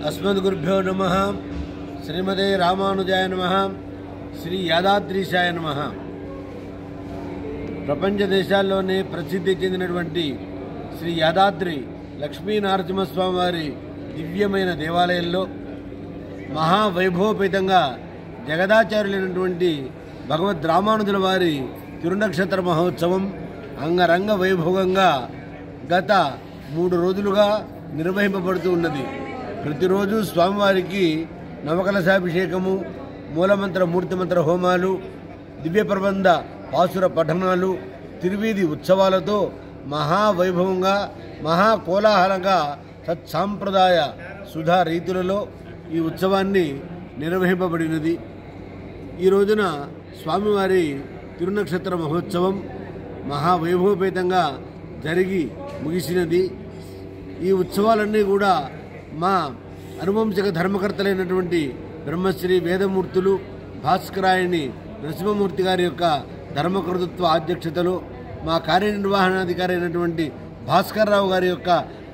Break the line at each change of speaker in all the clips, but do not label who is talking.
अस्मद्गुरुभ्यो नमः। श्रीमते रामानुजाय नमः। श्री यादाद्रीशाय नमः। ప్రపంచ దేశాల్లోనే ప్రసిద్ధి చెందినటువంటి శ్రీ యాదాద్రి లక్ష్మీ నరసింహస్వామి వారి దివ్యమైన దేవాలయంలో మహావైభవపేతంగా జగదాచార్యులైనటువంటి భగవద్ రామానుజుల వారి తిరునక్షత్ర మహోత్సవం అంగరంగ వైభవంగా గత 3 రోజులుగా నిర్వహింపబడుతూ ఉన్నది. ప్రతిరోజు స్వామివారికి నవకలశాభిషేకము, మూలమంత్ర మూర్తిమంత్ర హోమాలు, దివ్య ప్రబంధ పాసుర పఠనాలు, తిరువీధి ఉత్సవాలతో మహావైభవంగా మహాకోలాహలంగా సత్సాంప్రదాయ సుధా రీతులలో ఈ ఉత్సవాన్ని నిర్వహింపబడినది. ఈ రోజున స్వామివారి తిరునక్షత్ర మహోత్సవం మహావైభవపేతంగా జరిగి ముగిసినది. ఈ ఉత్సవాలన్నీ కూడా మా అనువంశిక ధర్మకర్తలైనటువంటి బ్రహ్మశ్రీ వేదమూర్తులు భాస్కరాయణి నరసింహమూర్తి గారి యొక్క ధర్మకృతత్వ అధ్యక్షతలో మా కార్యనిర్వహణాధికారి అయినటువంటి భాస్కర్రావు గారి యొక్క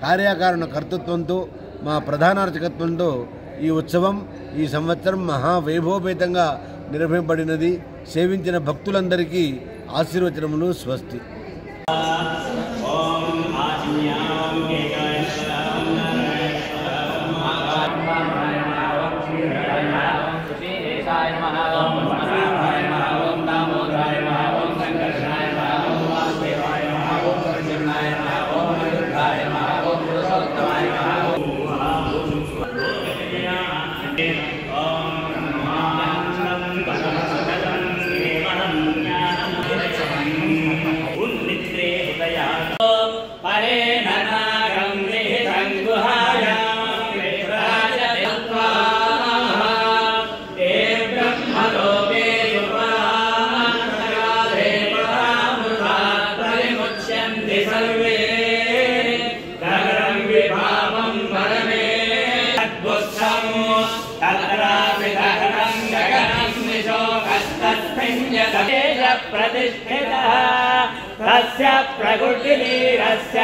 కార్యకారణ కర్తృత్వంతో మా ప్రధాన అర్చకత్వంతో ఈ ఉత్సవం ఈ సంవత్సరం మహావైభవపేతంగా నిర్వహింపబడినది. సేవించిన భక్తులందరికీ ఆశీర్వచనములు. స్వస్తి.
प्रतिष्ठितः तस्य प्रकृतिलीरस्य